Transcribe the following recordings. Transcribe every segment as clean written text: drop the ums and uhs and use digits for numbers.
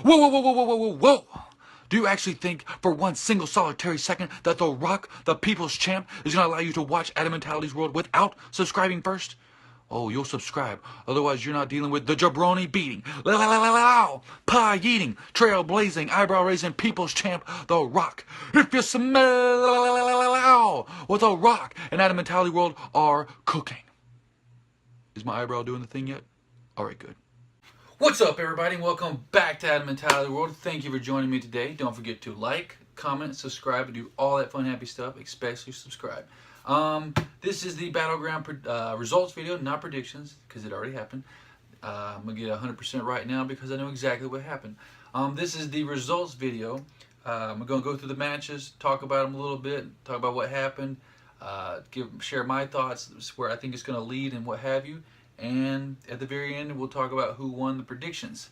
Whoa, whoa, whoa, whoa, whoa, whoa, whoa, whoa! Do you actually think for one single solitary second that The Rock, the People's Champ, is going to allow you to watch Adam Mentality's World without subscribing first? Oh, you'll subscribe. Otherwise, you're not dealing with the jabroni beating, pie eating, trail blazing, eyebrow raising People's Champ, The Rock. If you smell what The Rock and Adam Mentality World are cooking. Is my eyebrow doing the thing yet? Alright, good. What's up, everybody? Welcome back to Adam Mentality World. Thank you for joining me today. Don't forget to like, comment, subscribe, and do all that fun, happy stuff, especially subscribe. This is the Battleground results video, not predictions, because it already happened. I'm going to get 100% right now because I know exactly what happened. This is the results video. I'm going to go through the matches, talk about them a little bit, talk about what happened, share my thoughts, where I think it's going to lead and what have you. And at the very end, we'll talk about who won the predictions.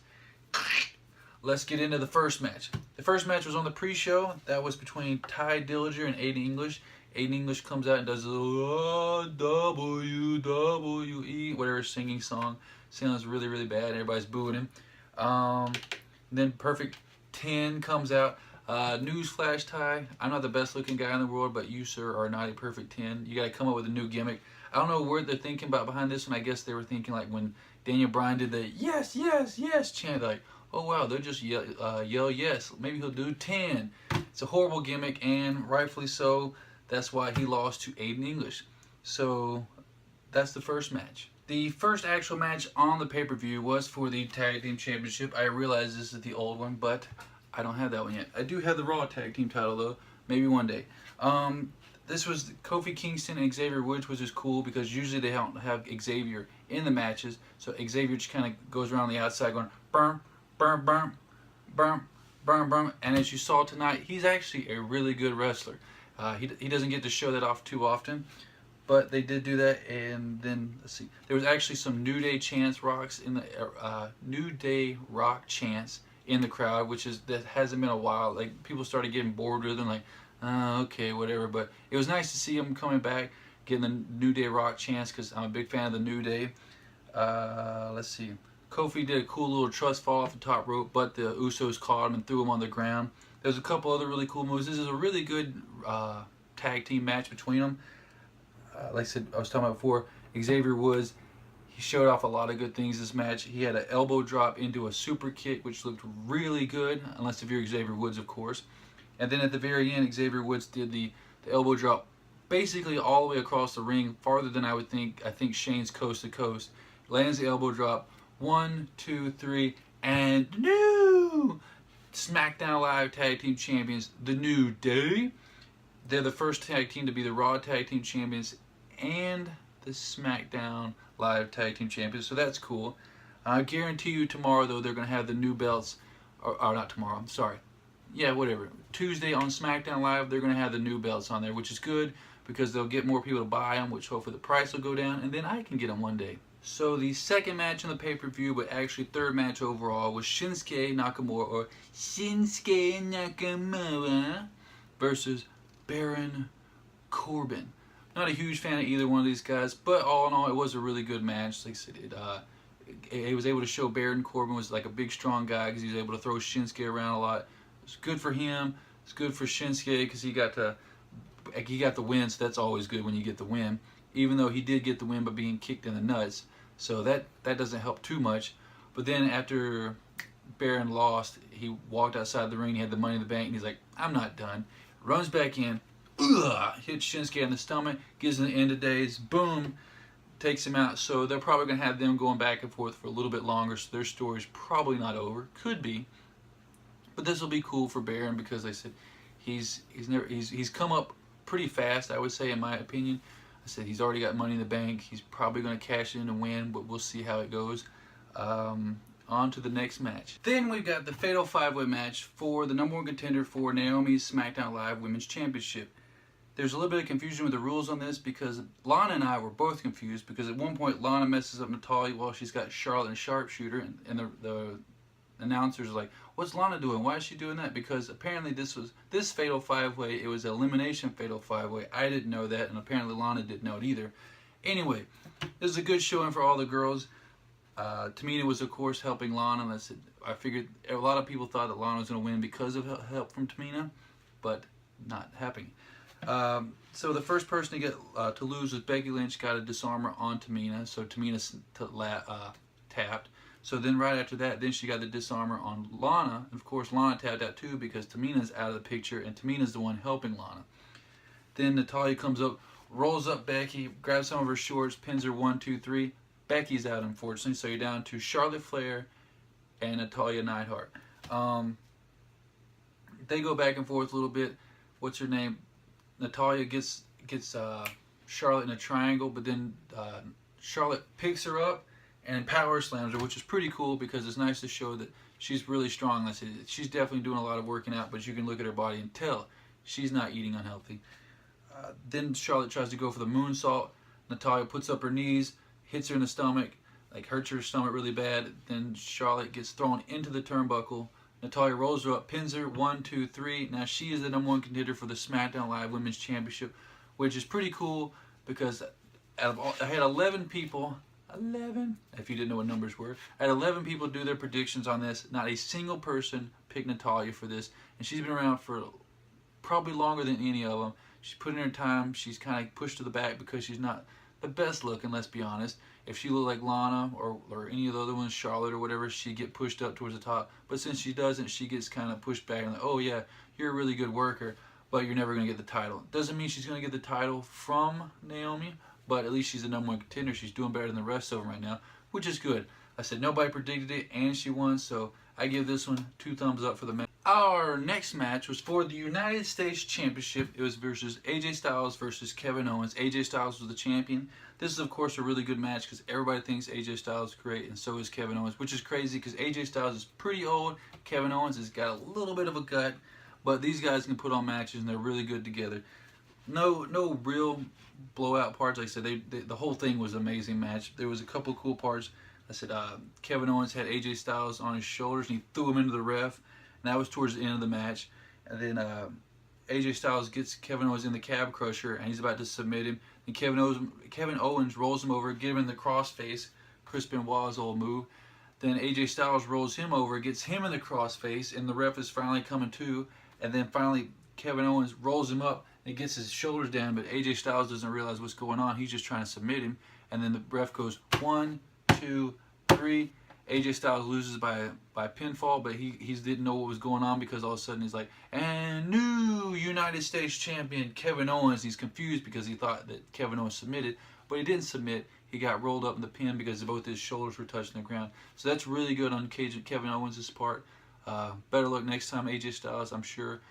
Let's get into the first match. The first match was on the pre-show. That was between Ty Dillinger and Aiden English. Aiden English comes out and does a little WWE, whatever singing song. Sounds really, really bad. Everybody's booing him. Then Perfect 10 comes out. Newsflash, Ty. I'm not the best looking guy in the world, but you, sir, are not a Perfect 10. You got to come up with a new gimmick. I don't know what they're thinking about behind this one. I guess they were thinking like when Daniel Bryan did the yes, yes, yes chant, like, oh wow, they'll just yell yes. Maybe he'll do 10. It's a horrible gimmick, and rightfully so. That's why he lost to Aiden English. So that's the first match. The first actual match on the pay-per-view was for the Tag Team Championship. I realize this is the old one, but I don't have that one yet. I do have the Raw Tag Team title though. Maybe one day. This was Kofi Kingston and Xavier Woods, which is cool because usually they don't have Xavier in the matches. So Xavier just kind of goes around the outside going, burm, burm, burm, burm, burm, burm. And as you saw tonight, he's actually a really good wrestler. He doesn't get to show that off too often, but they did do that. And then, let's see, there was actually some New Day chants rocks in the New Day rock chants in the crowd, that hasn't been a while. Like people started getting bored with them, like, okay, whatever. But it was nice to see him coming back, getting the New Day rock chance because I'm a big fan of the New Day. Let's see. Kofi did a cool little trust fall off the top rope, but the Usos caught him and threw him on the ground. There's a couple other really cool moves. This is a really good tag team match between them. Like I said, I was talking about before, Xavier Woods, he showed off a lot of good things this match. He had an elbow drop into a super kick, which looked really good, unless if you're Xavier Woods, of course. And then at the very end, Xavier Woods did the elbow drop basically all the way across the ring, farther than I would think. I think Shane's coast to coast. Lands the elbow drop. 1, 2, 3, and new SmackDown Live Tag Team Champions, The New Day. They're the first tag team to be the Raw Tag Team Champions and the SmackDown Live Tag Team Champions, so that's cool. I guarantee you tomorrow, though, they're going to have the new belts. Or not tomorrow, I'm sorry. Yeah, whatever. Tuesday on SmackDown Live, they're going to have the new belts on there, which is good because they'll get more people to buy them, which hopefully the price will go down, and then I can get them one day. So the second match on the pay-per-view, but actually third match overall, was Shinsuke Nakamura, or Shinsuke Nakamura, versus Baron Corbin. Not a huge fan of either one of these guys, but all in all, it was a really good match. Like I said, it was able to show Baron Corbin was like a big, strong guy because he was able to throw Shinsuke around a lot. It's good for him. It's good for Shinsuke because he got the win, so that's always good when you get the win. Even though he did get the win by being kicked in the nuts, so that doesn't help too much. But then after Baron lost, he walked outside the ring. He had the Money in the Bank, and he's like, "I'm not done." Runs back in, hits Shinsuke in the stomach, gives him the end of days. Boom, takes him out. So they're probably gonna have them going back and forth for a little bit longer. So their story's probably not over. Could be. But this will be cool for Baron because they said he's come up pretty fast, I would say, in my opinion. I said he's already got Money in the Bank. He's probably going to cash in and win, but we'll see how it goes. On to the next match. Then we've got the Fatal 5-Way match for the #1 contender for Naomi's SmackDown Live Women's Championship. There's a little bit of confusion with the rules on this because Lana and I were both confused because at one point Lana messes up Natalya while she's got Charlotte and Sharpshooter, and the announcers are like, what's Lana doing? Why is she doing that? Because apparently this Fatal 5-Way, it was an elimination Fatal 5-Way. I didn't know that, and apparently Lana didn't know it either. Anyway, this is a good showing for all the girls. Tamina was, of course, helping Lana. I figured a lot of people thought that Lana was going to win because of help from Tamina, but not happening. So the first person to get to lose was Becky Lynch. Got a disarmer on Tamina, so Tamina tapped. So then right after that, then she got the disarmer on Lana. And of course, Lana tapped out too because Tamina's out of the picture, and Tamina's the one helping Lana. Then Natalya comes up, rolls up Becky, grabs some of her shorts, pins her 1, 2, 3. Becky's out, unfortunately, so you're down to Charlotte Flair and Natalya Neidhart. They go back and forth a little bit. What's her name? Natalya gets Charlotte in a triangle, but then Charlotte picks her up and power slams her, which is pretty cool because it's nice to show that she's really strong. She's definitely doing a lot of working out, but you can look at her body and tell she's not eating unhealthy. Then Charlotte tries to go for the moonsault. Natalya puts up her knees, hits her in the stomach, like hurts her stomach really bad. Then Charlotte gets thrown into the turnbuckle. Natalya rolls her up, pins her 1, 2, 3. Now she is the #1 contender for the SmackDown Live Women's Championship, which is pretty cool because I had 11 people. 11, if you didn't know what numbers were. I had 11 people do their predictions on this. Not a single person picked Natalya for this, and she's been around for probably longer than any of them. She's put in her time. She's kind of pushed to the back because she's not the best looking, let's be honest. If she looked like Lana or any of the other ones, Charlotte or whatever, she'd get pushed up towards the top. But since she doesn't, she gets kind of pushed back and like, oh yeah, you're a really good worker, but you're never going to get the title. Doesn't mean she's going to get the title from Naomi, but at least she's the #1 contender. She's doing better than the rest of them right now, which is good. I said nobody predicted it, and she won, so I give this one 2 thumbs up for the match. Our next match was for the United States Championship. It was versus AJ Styles versus Kevin Owens. AJ Styles was the champion. This is, of course, a really good match because everybody thinks AJ Styles is great, and so is Kevin Owens, which is crazy because AJ Styles is pretty old. Kevin Owens has got a little bit of a gut, but these guys can put on matches, and they're really good together. No real blowout parts. Like I said, the whole thing was an amazing match. There was a couple cool parts. I said Kevin Owens had AJ Styles on his shoulders, and he threw him into the ref, and that was towards the end of the match. And then AJ Styles gets Kevin Owens in the cab crusher, and he's about to submit him. And Kevin Owens rolls him over, get him in the crossface, Chris Benoit's old move. Then AJ Styles rolls him over, gets him in the crossface, and the ref is finally coming to. And then finally Kevin Owens rolls him up and gets his shoulders down, but AJ Styles doesn't realize what's going on. He's just trying to submit him. And then the ref goes 1, 2, 3. AJ Styles loses by pinfall, but he didn't know what was going on because all of a sudden he's like, and new United States Champion Kevin Owens. He's confused because he thought that Kevin Owens submitted, but he didn't submit. He got rolled up in the pin because both his shoulders were touching the ground. So that's really good on Kevin Owens' part. Better luck next time, AJ Styles. I'm sure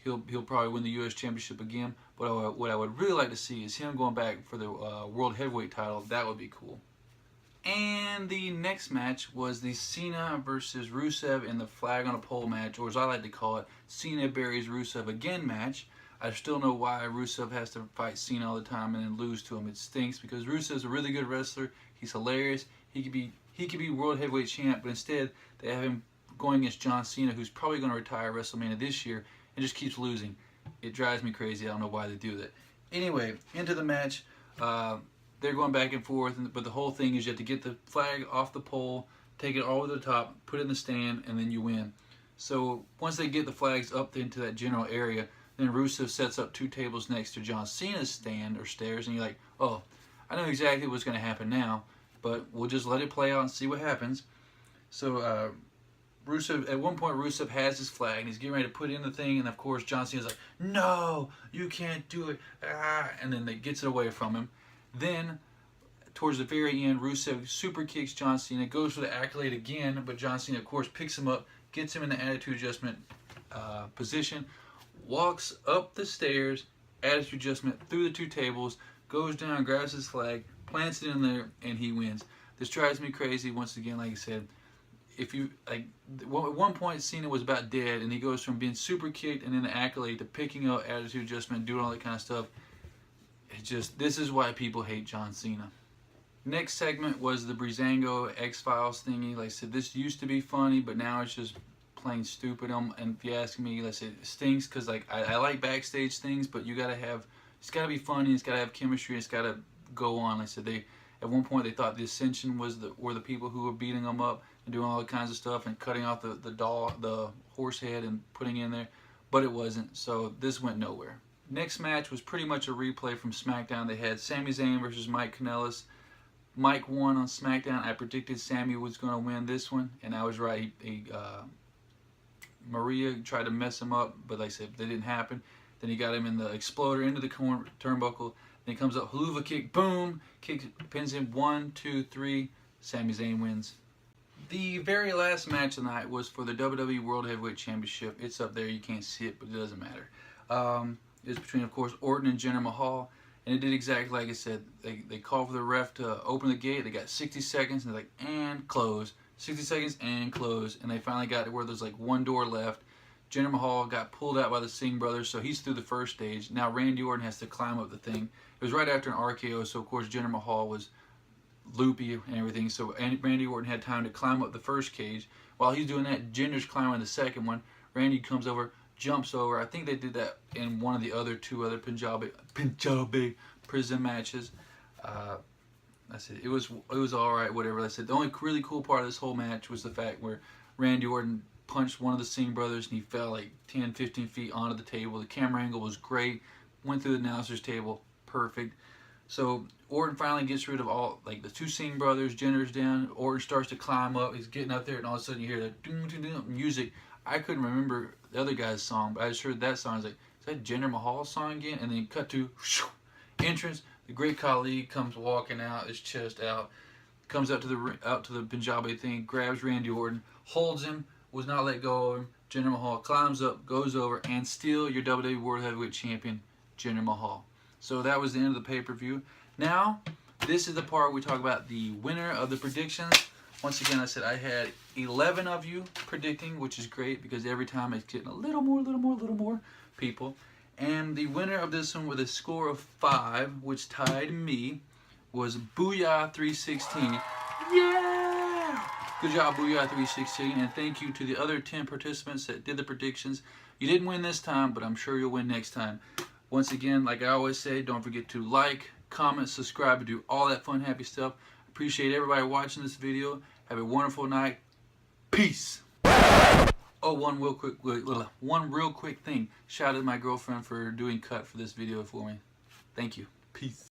he'll probably win the U.S. Championship again. But what I would really like to see is him going back for the World Heavyweight title. That would be cool. And the next match was the Cena versus Rusev in the flag on a pole match, or as I like to call it, Cena buries Rusev again match. I still know why Rusev has to fight Cena all the time and then lose to him. It stinks because Rusev's a really good wrestler. He's hilarious. He could be World Heavyweight Champ, but instead they have him going against John Cena, who's probably going to retire WrestleMania this year, and just keeps losing. It drives me crazy. I don't know why they do that. Anyway, into the match. They're going back and forth, but the whole thing is you have to get the flag off the pole, take it all the way to the top, put it in the stand, and then you win. So once they get the flags up into that general area, then Rusev sets up 2 tables next to John Cena's stand or stairs, and you're like, oh, I know exactly what's going to happen now, but we'll just let it play out and see what happens. So Rusev, at one point, Rusev has his flag, and he's getting ready to put it in the thing, and of course John Cena's like, no, you can't do it, and then they gets it away from him. Then, towards the very end, Rusev super kicks John Cena, goes for the accolade again, but John Cena, of course, picks him up, gets him in the attitude adjustment position, walks up the stairs, attitude adjustment, through the 2 tables, goes down, grabs his flag, plants it in there, and he wins. This drives me crazy. Once again, like I said, if you at one point Cena was about dead, and he goes from being super kicked and then the accolade to picking up attitude adjustment, doing all that kind of stuff. This is why people hate John Cena. Next segment was the Breezango X-Files thingy. Like I said, this used to be funny, but now it's just plain stupid. And if you ask me, like I said, it stinks because like I like backstage things, but it's gotta be funny, it's gotta have chemistry, it's gotta go on. Like I said, at one point they thought the Ascension were the people who were beating them up. and doing all kinds of stuff and cutting off the horse head and putting it in there, but it wasn't, so this went nowhere. Next match was pretty much a replay from SmackDown. They had Sami Zayn versus Mike Kanellis. Mike won on SmackDown. I predicted Sami was going to win this one, and I was right. Maria tried to mess him up, but like I said, that didn't happen. Then he got him in the exploder into the turnbuckle. Then he comes up, haluva kick, boom, pins him, 1, 2, 3. Sami Zayn wins. The very last match of the night was for the WWE World Heavyweight Championship. It's up there, you can't see it, but it doesn't matter. It was between, of course, Orton and Jinder Mahal, and it did exactly like I said. They called for the ref to open the gate. They got 60 seconds, and they're like, and close. 60 seconds and close, and they finally got to where there's like one door left. Jinder Mahal got pulled out by the Singh brothers, so he's through the first stage. Now Randy Orton has to climb up the thing. It was right after an RKO, so of course Jinder Mahal was loopy and everything, so Randy Orton had time to climb up the first cage. While he's doing that, Jinder's climbing the second one. Randy comes over, jumps over. I think they did that in one of the two other Punjabi prison matches. I said it was all right, whatever. I said the only really cool part of this whole match was the fact where Randy Orton punched one of the Singh brothers and he fell like 10, 15 feet onto the table. The camera angle was great. Went through the announcer's table, perfect. So Orton finally gets rid of all, like the two Singh brothers. Jinder's down. Orton starts to climb up. He's getting up there, and all of a sudden you hear the doom, doom, doom music. I couldn't remember the other guy's song, but I just heard that song. I was like, is that Jinder Mahal's song again? And then cut to entrance. The Great Khali comes walking out, his chest out, comes out to the Punjabi thing, grabs Randy Orton, holds him, was not let go of him. Jinder Mahal climbs up, goes over, and still your WWE World Heavyweight Champion, Jinder Mahal. So that was the end of the pay-per-view. Now, this is the part where we talk about the winner of the predictions. Once again, I said I had 11 of you predicting, which is great because every time it's getting a little more people. And the winner of this one with a score of 5, which tied me, was Booyah316. Yeah! Good job, Booyah316. And thank you to the other 10 participants that did the predictions. You didn't win this time, but I'm sure you'll win next time. Once again, like I always say, don't forget to like, comment, subscribe, and do all that fun, happy stuff. Appreciate everybody watching this video. Have a wonderful night. Peace. Oh, one real quick thing. Shout out to my girlfriend for doing cut for this video for me. Thank you. Peace.